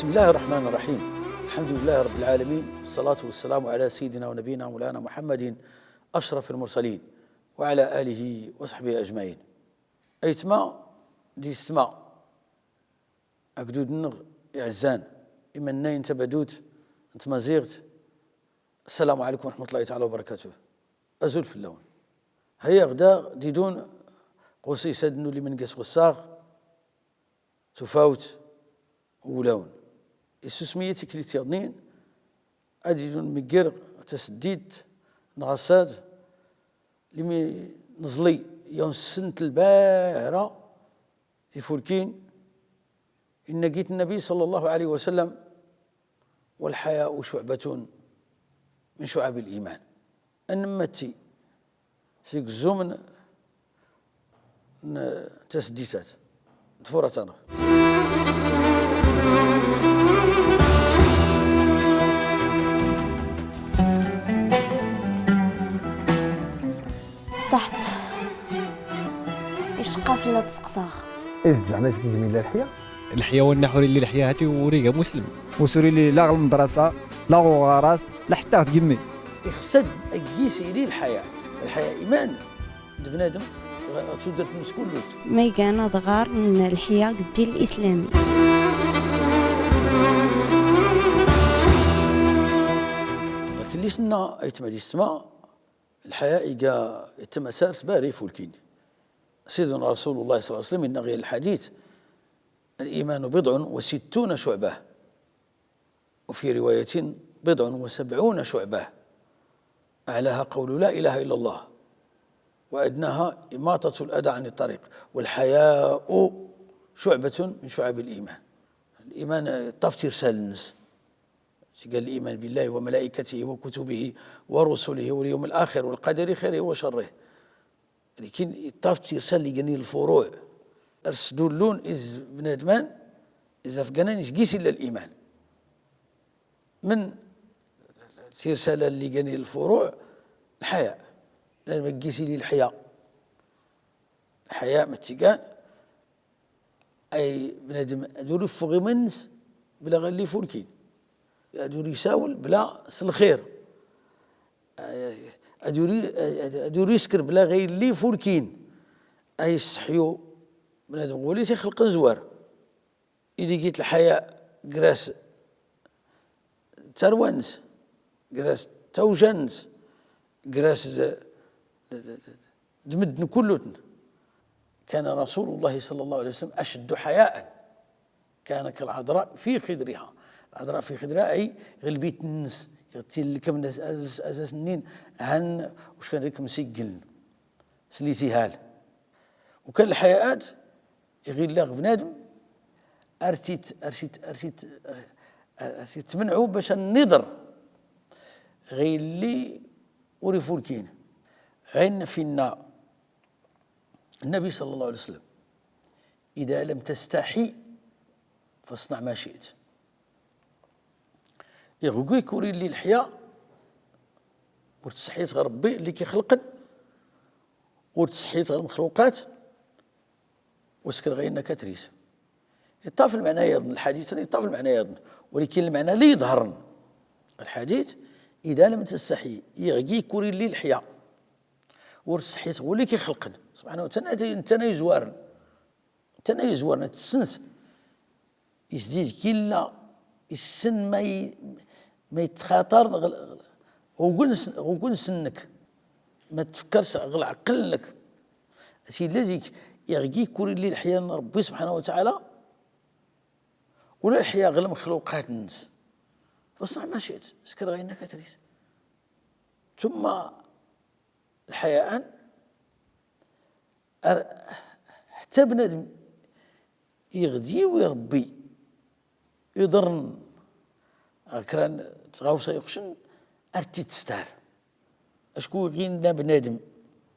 بسم الله الرحمن الرحيم. الحمد لله رب العالمين، والصلاة والسلام على سيدنا ونبينا مولانا محمد أشرف المرسلين وعلى آله وصحبه أجمعين. أيتما دي استماع أكدود النغ يعزان إما النين تبدوت أنت ما زيغت. السلام عليكم ورحمة الله تعالى وبركاته. أزول في اللون هيا غدا ديدون قوسي سدنو لمن قس والساغ تفاوت ولون السسمية كريتيرنين أديدون مقر تسديد نغساد لمي نزلي يوم السنة الباهرة يفولكين إن جيت النبي صلى الله عليه وسلم والحياء شعبة من شعب الإيمان أنمتي سيك الزمن تسديتات تفورة صحت إيش قافلة تسقساغ إيش زعما تكلمي لا الحياة والنحور اللي الحياتي وريقة مسلم وسوري لي لا المدرسة لا غراس لا حتى تقمي يخصد أجيسي لي الحياة إيمان بنادم تودر مسكون لوت ما يقانا ضغار من الحياة الدين الإسلامي. لكن ليش لنا أيتما يسمع الحياة إيجا يتم سارس باري فولكين. سيدنا رسول الله صلى الله عليه وسلم إن غير الحديث الإيمان 60 شعبة، وفي رواية 70 شعبة، أعلاها قول لا إله إلا الله وأدناها إماطة الأذى عن الطريق، والحياء شعبة من شعب الإيمان. الإيمان طاف رسال الناس قال الإيمان بالله وملائكته وكتبه ورسله واليوم الآخر والقدر خيره وشره، لكن طاف رسال لجني الفروع أرسدوا اللون إذ بنادمان إذا فقنان يسقيس إلا الإيمان من رسالة لجني الفروع الحياء، لأن ما تقيسي لي الحياء متقان أي بنادم أدوري فوق منس بلا غير لي فولكين، أدوري يساول بلا سلخير، أدوري يسكر بلا غير لي فولكين، أي الصحيو بنادم قولي تخلق زوار. إذا جيت الحياء قراس تروانس قراس توجنس قراس دمدن كلتن. كان رسول الله صلى الله عليه وسلم أشد حياء، كان كالعذراء في خدرها. العذراء في خدرها أي غلبيت الناس يغتيل لكم الناس أساس النين هن وش كان لكم سيقل سليتيهال. وكان الحياءات يغير لاغ بنادم أرتيت تمنعوا باش النظر غير لي وريفولكين غين فينا. النبي صلى الله عليه وسلم إذا لم تستحي فاصنع ما شئت. يغوي كوري لي الحياة وتستحيت غير ربي اللي كيخلقن وتستحيت غير المخلوقات وسكر غيرنا كتريس. يطاف المعنى يظن الحديث يطاف المعنى يظن، ولكن المعنى لا يظهرن الحديث إذا لم تستحي يغي كوري لي الحياة ورتستحيت هو اللي كيخلقن سبحانه وتعالى. انت يزوارن تسنس يسديد كلا السن ما يتخاطر وقول سنك ما تفكرش غل عقلك سيدي الذي يغي كوري لي الحياة ربي سبحانه وتعالى ولا الحياة غير مخلوقات الناس فاصنع ما شئت سكر غيرنا كتريس. ثم الحياء حتى بنادم يغدي ويربي يضرن كران تغاوصا يخشن أرتي تستار أشكو غينا بنادم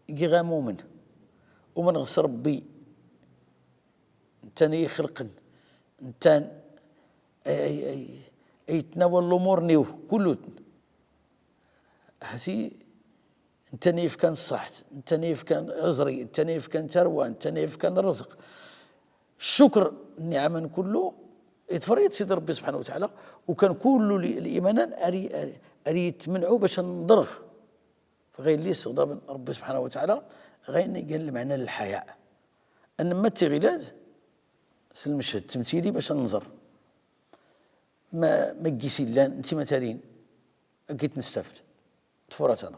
يغا مؤمن ومن غص ربي انتاني يخلقن انتان أي تناول الأمور نيو كله هسي انت نيف كان صحت، انت نيف كان عذري، انت نيف كان تروى، انت نيف كان رزق. الشكر النعم كله يتفريط سيدي ربي سبحانه وتعالى، وكان كل الايمان اري يتمنعوا باش نضرغ، فغير لي استغضاب ربي سبحانه وتعالى غير قال المعنى للحياء ان ما التغيلات المشهد التمثيلي باش ننظر ما كيسي لا انت ما تارين كيت نستافد تفورات انا.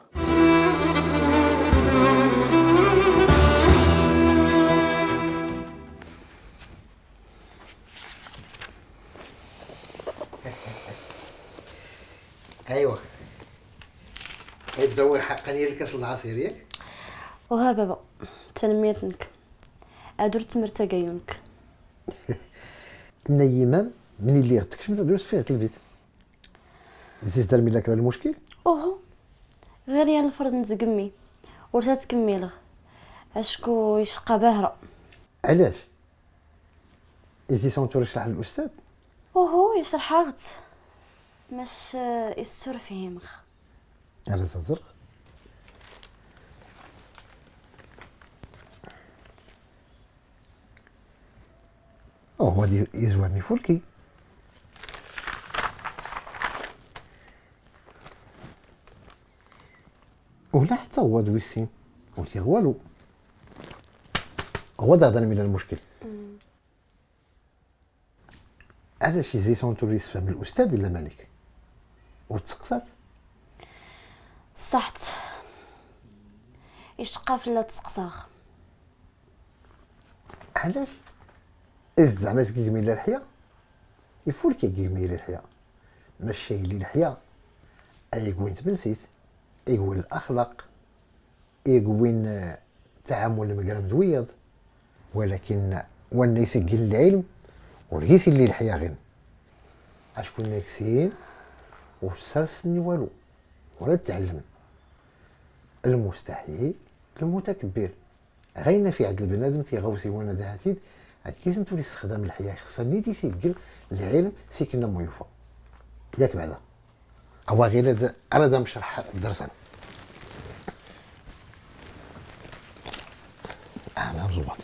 ايوا يبداو حقا هي الكاس العصير ياك. وها بابا تنميتنك درت مرتقيونك نيمان من اللي تكشف دوز فيه البيت زيز دار لك المشكل. اوهو غير يا الفرد نزقمي ورتا تكميله اشكو يشقى باهره. علاش ازي سونتور يشرح للاستاذ؟ اوهو يشرحات مش يستر فهمخ على زرق. هو دي يزورني فولكي ولا حتى هو دويسين قلت والو هو ده من المشكل. علاش يزي سونتوريس فهم الاستاذ ولا مالك وتسقسات صحت يشقى في لا تسقساخ. علاش إز زعما كيقمي لها الحياة يفول كيقمي لها الحياة ماشي اللي الحياة أيقوين تبنسيت يقوين الأخلاق يقوين التعامل المقرم دويض، ولكن وانا يسجل العلم وليس اللي الحياة غير اش كنا كسين وسرسني والو ولا تعلم المستحيل المتكبر غينا في عند البنادم تيغوصي وانا دهاتيد كيس نتولي استخدام الحياة خصها ني تيسجل العلم سيكنا مويوفا ياك بعدا او غير انا دا نشرح الدرس انا مزوطي.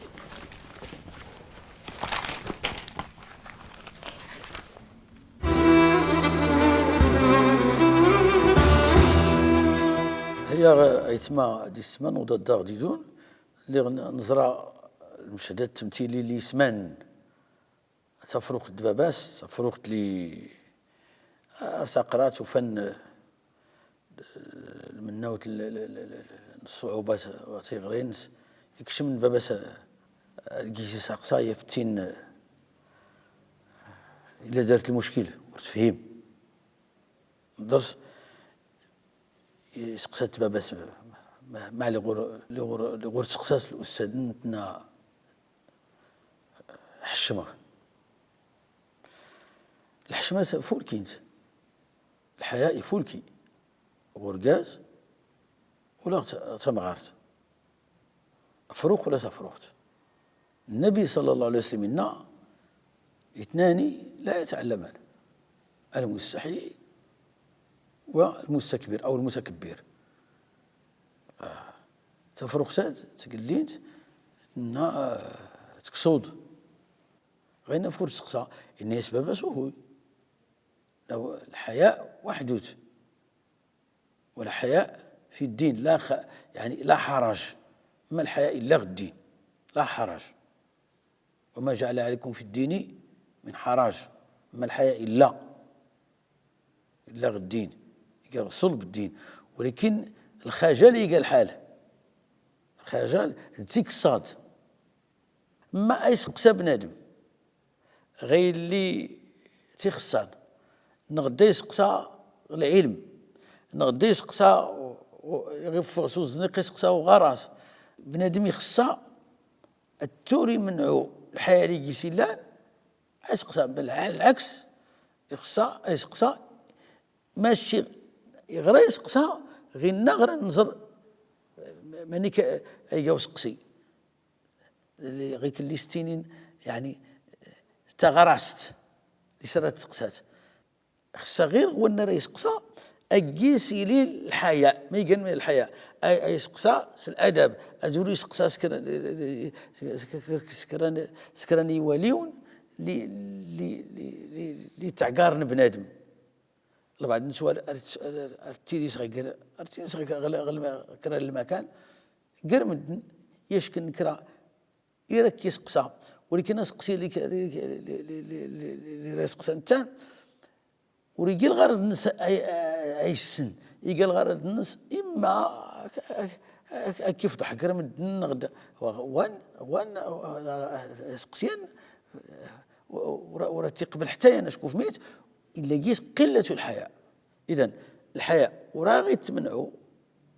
هي يتسمى دي السمان وضد داغ ديدون اللي نزرع المشهدات التمثيلي اللي يسمان تفرق الدباباس تفرق لي ارتقرات وفن من نوع الصعوبات وتيغرين يكشم من باباس الكيسي ساقصايا فتين الا دارت المشكل وتفهم الدرس يسقسات باباس مع اللي غور تسقسات الاستاذ نتنا حشمه الحشمه فولكينت الحياء فولكي غرقاز ولا تمغارت فروق ولا تفروقت. النبي صلى الله عليه وسلم إنا اثنان لا يتعلمان المستحي والمستكبر أو المتكبر. تفرقتات تقلينت إنا تكسود غير نفور تقصى إن يسبب سوهوي لو الحياء وحدوت ولا حياء في الدين لا يعني لا حرج ما الحياء إلا الدين لا حرج وما جعل عليكم في الدين من حرج ما الحياء إلا الدين قال صلب الدين. ولكن الخجل يقال حاله الخجل تيك الصاد ما يسقسى بنادم غير اللي تيخصان نغدا يسقسى العلم نغدا يسقسى يغفر زنيق يسقسى وغراس بنادم يخصى التوري منعو الحياة اللي يسيلان يسقسى بل على العكس يسقسى ماشي غير يسقسى غير نغرى نزر مانيك ايقاو سقسي غير اللي ستينين يعني تغرست اللي صارت تسقسات خصها غير هو النار يسقسى أجيسي لي الحياء ما يقال من الحياء أي يسقسى الأدب أدوري يسقسى سكراني يواليون اللي تعقارن بنادم بعض النسوان ارتيلي صغير كرا المكان قرمد يشكن كرا يركز قصا ولكن اسقسي اللي يسقسا نتان وريقي الغرض الناس عايش السن يقال الغرض الناس اما كيف ضحك قرمد نغدا وان سقسيان ورا تيقبل حتى انا شكون ميت الا جيت قله الحياء. اذا الحياء وراه غير تمنعوا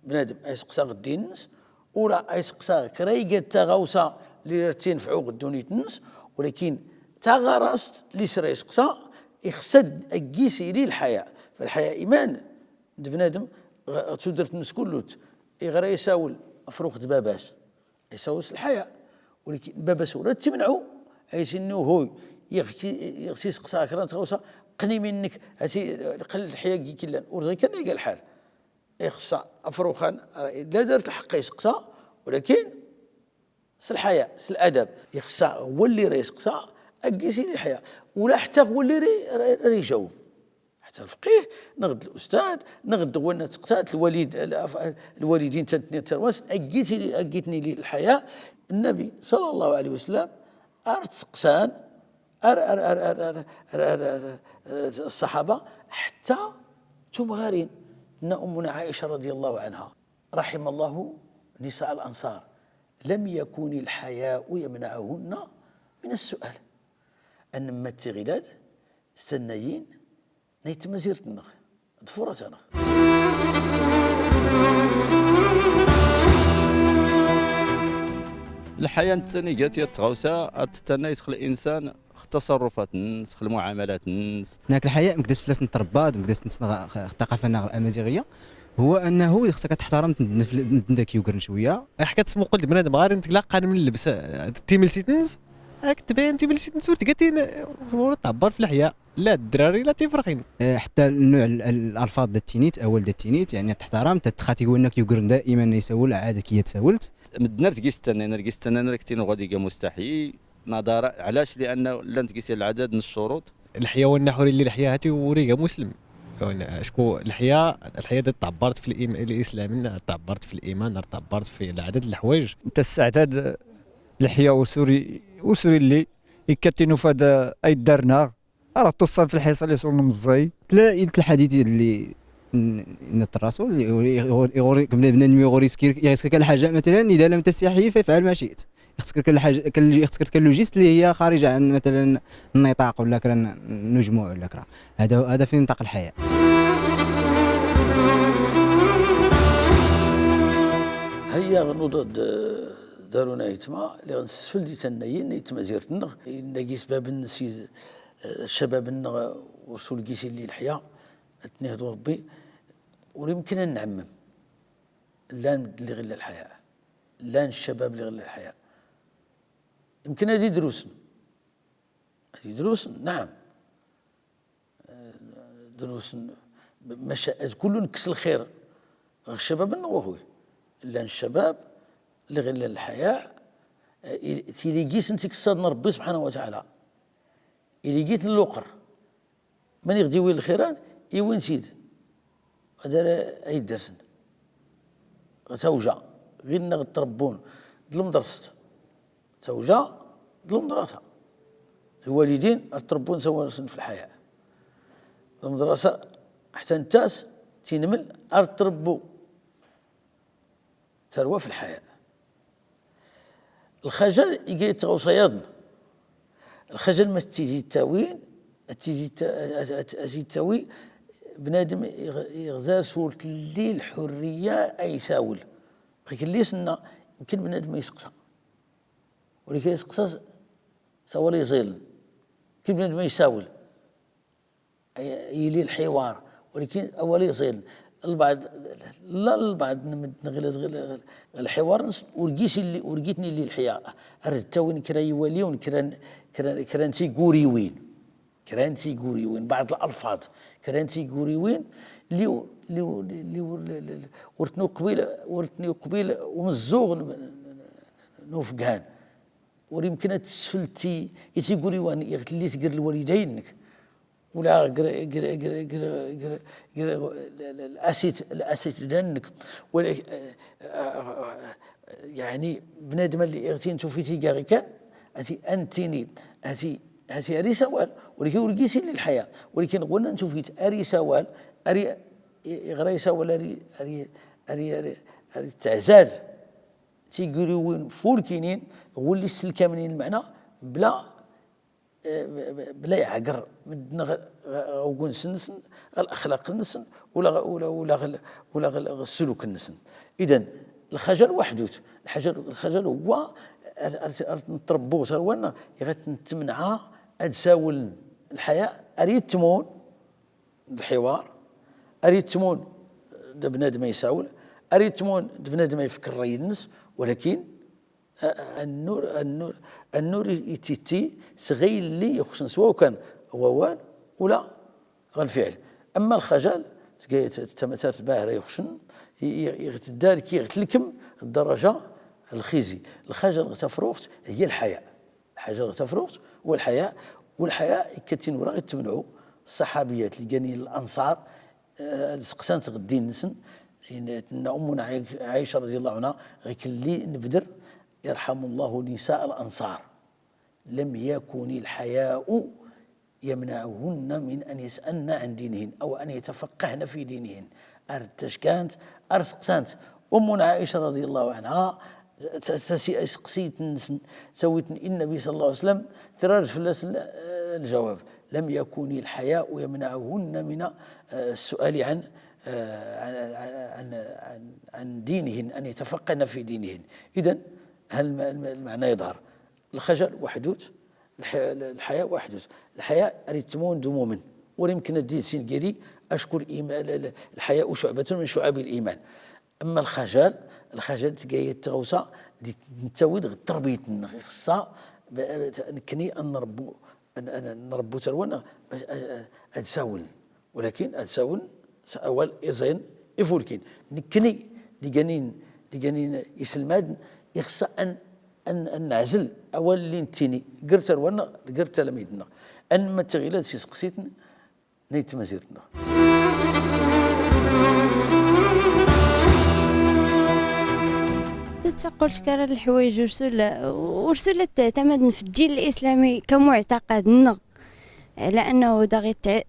بنادم يسقسا غدي الناس ولا يسقسا كريقه تغوصه اللي تنفعوا غدوني الناس ولكن تغرست اللي سرا يسقسا يخسد اكيسي لي الحياء. فالحياء ايمان بنادم تدرت الناس كلوت يغرا يساول افروخ باباس يساوس الحياء ولكن باباس ولا تمنعوا ايسنو هو يغسي يسقسا كرا تغوصه قني منك هاتي قل الحياء كي ورغي كان يلقى الحال يخصا افروخان لا دارت الحق يسقسا ولكن الحياء الادب يخصا هو اللي راه يسقسا اكيسي لي الحياء ولا حتى هو اللي راه يجاوب حتى الفقيه نغد الاستاذ نغد وانا تقسات الوالدين تنتني ترواس اكيتني لي الحياء. النبي صلى الله عليه وسلم ارتقسان الصحابه حتى ثم غارين امنا عائشه رضي الله عنها رحم الله نساء الانصار لم يكن الحياء يمنعهن من السؤال ان متي غلاد سنيين نيت مزيرتنا ضفورتنا. الحياة الثانية جات يتغوسا تستنى يدخل الانسان تصرفات الناس المعاملات الناس. هناك الحياء مقداش فلاس نتربى مقداش الثقافه الامازيغيه هو انه خصك تحترم ذاك يوكرن شويه حكات سمو قلت بنادم غير نتلاقى من اللبس تيمل سيتنس راك تبان تيمل سيتنس وتقاتين تعبر في الحياء لا الدراري لا تيفرقين. حتى النوع الالفاظ د التينيت اول د التينيت يعني تحترم تتخاتي انك يوكرن دائما يسول عاد كي تساولت مدنا ركيستنى انا ركتين غادي مستحيل نظرا علاش لانه لن تقيس العدد من الشروط. الحياة والنحور اللي حياتي وريقه مسلم يعني شكو الحياة تعبرت في الاسلام تعبرت في الايمان تعبرت في العدد الحوايج انت استعداد الحياة وسوري اللي يكتنوا فهذا اي دارنا راه توصل في الحصه اللي يوصلوا مزي لا الحديث اللي الرسول يغوري بنادم يغوري يسكر الحاجه مثلا اذا لم تستحي فافعل ما شئت. خصك الحاجه خصك اللوجيست اللي هي خارجه عن مثلا النطاق ولا كرا نجموع ولا كرا هذا في نطاق الحياه. هيا غنوض دارونا يتما اللي غنسفل دي تنايين يتما زيرتنا نلاقي سباب النسيد الشباب ورسول كيسي اللي الحياه تنهضوا ربي ويمكن ان نعمم لا اللي غير الحياه لا الشباب اللي غير الحياه يمكن هذه دروس نعم دروس كل نكس الخير الشباب النغوي لا الشباب اللي غير الحياه تيليقيس انت كصادنا ربي سبحانه وتعالى إلي جيت للوقر من يغدي وين الخيران وين سيد هذا أي درسن توجع غير نغد تربون ظلم درست توجع ظلم دراسة الوالدين تربون سوا في الحياة ظلم دراسة حتى نتاس تينمل تربو ثروة في الحياة. الخجل يجي تغو صيادنا الخجل ما تيجي التاوين تيجي التاوي بنادم يغزال صورة اللي الحرية أي ساول ولكن ليس يمكن بنادم يسقسى ولكن يسقسى ساول يزيل يمكن بنادم يساول يلي الحوار ولكن أول يزيل البعض غير الحوار ورقيتني اللي الحياة التاوين كرا يواليون كرانتي قوريوين بعض الألفاظ كرانتي قوريوين اللي ورتنو قبيل ومزوغ نوفقهان ويمكن تسفلتي يتيقولي وان يغتلي تقر الوالدينك ولا الاسيت دانك ولا يعني بنادم اللي اغتين توفيتي كاع كان انتيني هاتي اري سوال ولكن ورقيسي للحياه ولكن قلنا نشوفيت اري سوال اري غري سوال اري تعزاز تيقولي وين فولكينين هو اللي السلكامنين المعنى بلا يعقر من وقون سنسن الاخلاق النسن ولا السلوك النسن. اذا الخجل وحدوت الخجل هو نتربو تروانا يغتمنع ادساول الحياه اريد تمون الحوار اريد تمون بنادم يساول اريد تمون بنادم يفكر راي الناس ولكن النور يتيتي صغير اللي يخصن سواء كان ووال ولا الفعل. اما الخجل تمثلت باهر يخشن يغتدار كي يغتلكم الدرجه الخزي. الخجل تفروخت هي الحياء الحاجه تفروخت هو الحياء والحياء كتين ورا تمنعوا الصحابيات اللي كانين الانصار سقسان تغدين نسن ان امنا عائشه رضي الله عنها غيكلي نبدر يرحم الله نساء الانصار لم يكن الحياء يمنعهن من ان يسالن عن دينهن او ان يتفقهن في دينهن. ارتش كانت ارسقسانت امنا عائشه رضي الله عنها سقسيت سويت النبي صلى الله عليه وسلم ترار فلاس الجواب لم يكن الحياء يمنعهن من السؤال عن دينهن ان يتفقهن في دينهن. اذا هل المعنى يظهر الخجل وحدوث الحياء وحدوث الحياء ريتمون دموما ويمكن الدين سينجري اشكر الحياء شعبة من شعب الايمان. اما الخجل تجي تغوصا نتاود التربيه خصها نكني ان نربو ترونا اتساول ولكن اتساول اول ازين يفولكين نكني لجنين يسلماد يخص ان نعزل اول اللي نتيني قرت روانا قرت لميدنا ان ما تغيلات سي سقسيتنا نيت مزيرتنا. تقول كرا الحوايج ورسولة تعتمد في الدين الإسلامي كمعتقد على أنه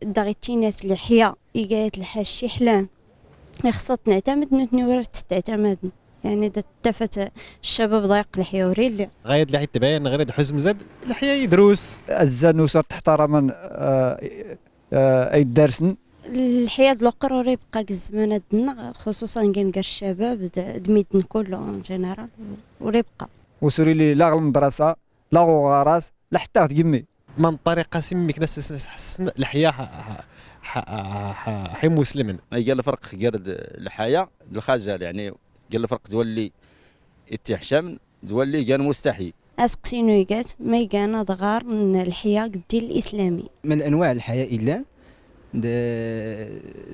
ضغيتينات الحياة إيقايات الحاش حلان خصها نعتمد نتنورت تعتمد يعني تفت الشباب ضيق الحيوري اللي غاية اللي تبين غير حزم زاد الحياة يدروس الزان صار تحترم أي درسن الحياة القروري يبقى الزمان دنا خصوصا كان الشباب دميتن كله جنرال وريبقى وسوري لي لا المدرسة لا غراس لا حتى تقمي من طريقة سميك ناس حسن الحياة حي مسلما. قال الفرق قرد الحياة الخجل يعني قال الفرق تولي اتحشم تولي كان مستحي اسقسينو يقات ما يقانا ضغار من الحياة الدين الإسلامي من انواع الحياة الا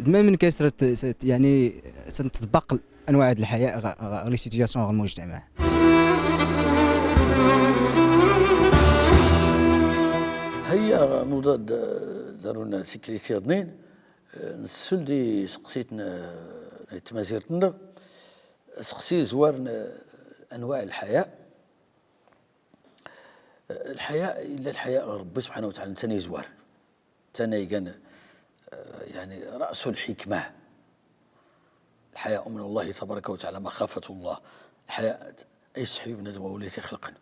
ما من كثرة يعني تطبق انواع الحياة لي سيتياسيون المجتمع. هيا مضاد دارونا سيكريتي اثنين نسفل دي سقسيتنا تمازيرتنا سقسي زوار انواع الحياة الا الحياة ربي سبحانه وتعالى ثاني زوار ثاني كان يعني رأس الحكمة الحياء من الله تبارك وتعالى مخافة الله. الحياء يستحي بنادم وليس يخلقا.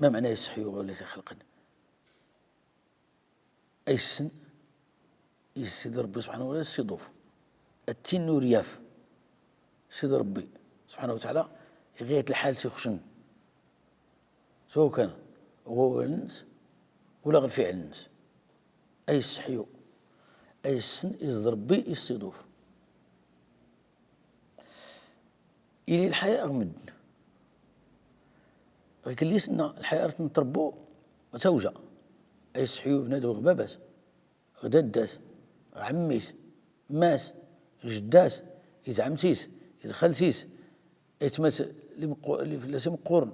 ما معنى يستحي وليس يخلقا؟ أي سن يسيد ربي سبحانه وتعالى يصيدوف التين ورياف سيد ربي سبحانه وتعالى يغيت الحال تيخشن سواء كان هو الناس ولا غير فعل الناس أي يستحيو أي السن يزد ربي يصيدوف إلي الحياة أغمد لكن لي سنة الحياة راه نتربو زوجة أي يستحيو بنادم غبابات غدادات عميس ماس جداس يزعمتيس يدخلتيس يتمات اللي لازم قرن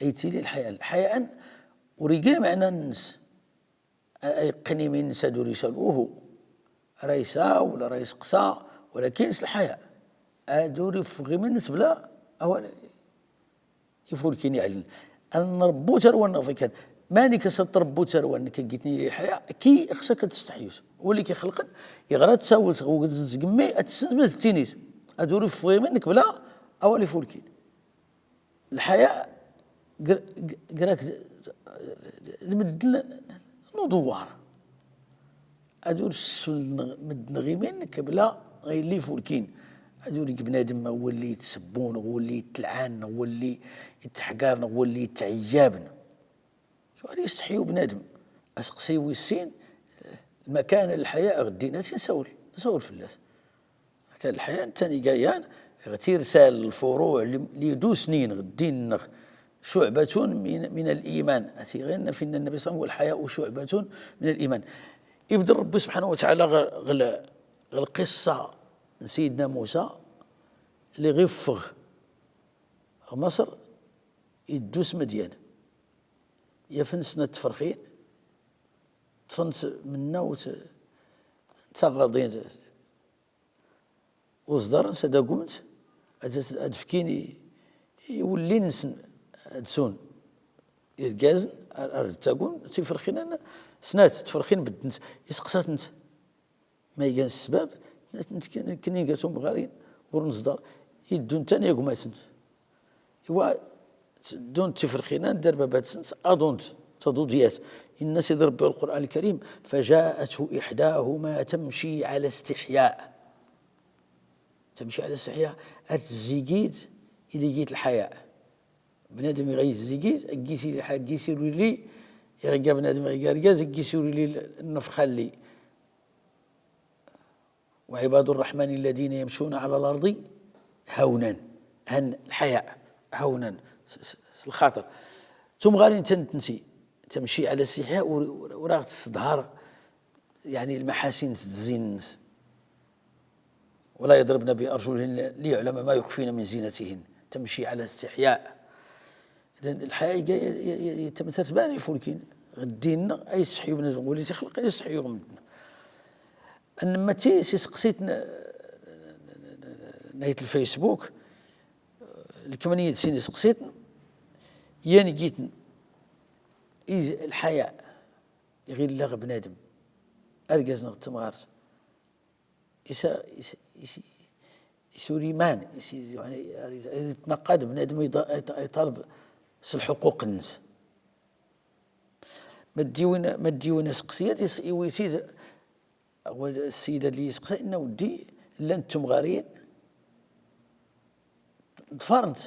أيتيلي الحياء ورجال معنا الناس أي قني من سادو رسالوه رئيسا ولا رئيس قصا ولكن الحياء أدوري فغي من الناس بلا أولا يفول كيني يعلن أن ربو تروان في كان ماني كستربو تروان كجتني لي الحياة كي خصك تستحيوس هو اللي كيخلق يغرا تساول تقمي أتسند بس التينيس أدوري فغي منك بلا أولا يفول كين الحياة قراك المدن ندوار أدور مدنغي منك بلا غير اللي فولكين أدور بنادم هو اللي يتسبون هو اللي يتلعان هو اللي يتحقارنا هو اللي يتعيابنا شو اللي يستحيوا بنادم أسقسي ويسين المكان الحياة غدي ناس نسول في الناس كان الحياة تاني جايان ترسال الفروع اللي يدو سنين غدين شعبة من الإيمان أتيغن في النبي صلى الله عليه وسلم والحياء شعبة من الإيمان يبدأ ربي سبحانه وتعالى القصة سيدنا موسى اللي غفغ مصر يدوس مديان يفنسنا التفرخين تفنس منا تغاضين وصدر سدا قمت أدفكيني يولي نسن أدسون إرجازن أرتاقون تفرخين أنا سنات تفرخين بدنت يسقسات نت ما يجان السباب كني قاسهم غارين ورنصدر يدون تاني يقوماتن إوا دون تفرخين دربابات سنت أدونت تضوديات الناس يضرب القرآن الكريم فجاءته إحداهما تمشي على استحياء الزيقيد إلى جيت الحياء بنادم يغيث الزيقيد أجيسي لي حاجة جيسي لي يرجع بنادم يرجع جيسي لي النفخة اللي وعباد الرحمن الذين يمشون على الأرض هونا هن الحياء هونا الخاطر ثم غارين تنسي تمشي على السحاء وراغ الصدهار يعني المحاسن تزين ولا يضربن بأرجلهن ليعلم ما يخفين من زينتهن تمشي على استحياء إذن الحياة يتمثل باري فولكين غدين أي يستحيو بنادم ولي تخلق يستحيو غمدنا أنما سقسيت نهاية الفيسبوك الكمانية سيني سقسيت ياني جيت الحياة يغير لغ بنادم أرجز نغتمغارت يسوري مان يعني يتنقد بنادم يطالب الحقوق الناس ما تديونا سقسيات يسيد السيدة اللي يسقسي إنه ودي لا أنتم غارين تفارنت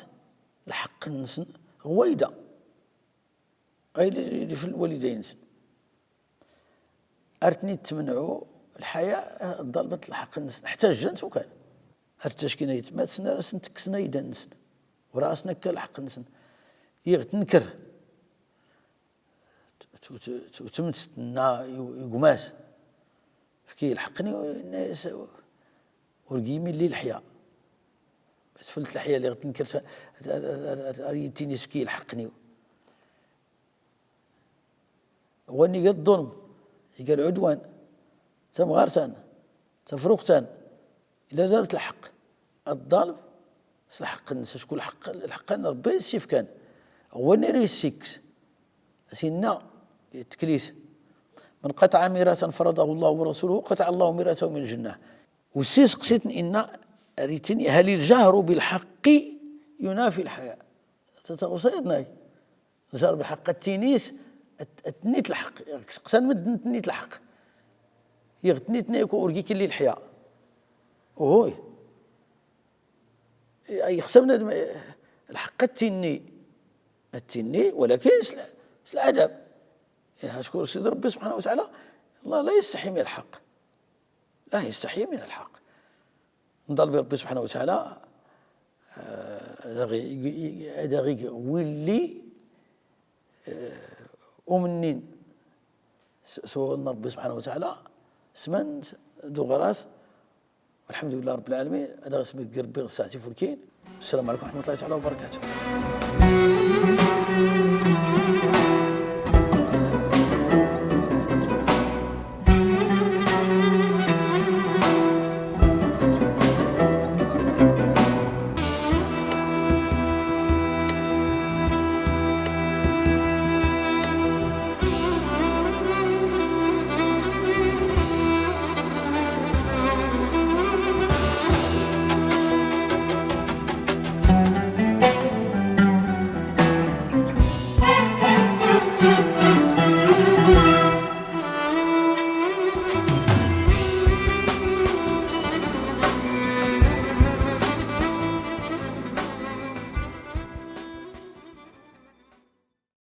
الحق الناس غويدة غير اللي في الوالدين أرتني تمنعوا الحياة ظلمة الحق الناس احتاج وكان أرتاش كنا يتمات سنة راس نتكسنا يدنس وراسنا كالحق الناس يغتنكر تمتنا يقماس فكي يلحقني الناس ورقيمي اللي الحياة تفلت الحياة اللي غتنكر أريتيني فكي يلحقني واني قال الظلم قال عدوان تمغارتان تفرقتان إلا زالت الحق الظالم الحق الناس شكون الحق ربي السيف كان هو نيري السيكس سينا التكليس من قطع ميراثا فرضه الله ورسوله قطع الله ميراثه من الجنة والسيس قسيت إن ريتني هل الجهر بالحق ينافي الحياء تتغصيدنا الجهر بالحق التينيس التنيت الحق قسان مدن تنيت الحق يغتنيتنا يكون أورجيك اللي الحياء وهوي أي خصبنا الحق التني ولكن الأدب أشكر سيد ربي سبحانه وتعالى الله لا يستحي من الحق لا يستحي من الحق نضل بربي سبحانه وتعالى أدغي واللي أمنين سوى ربي سبحانه وتعالى سمن ذو غراس والحمد لله رب العالمين هذا اسمي ربي ساعتي فولكين السلام عليكم ورحمة الله تعالى وبركاته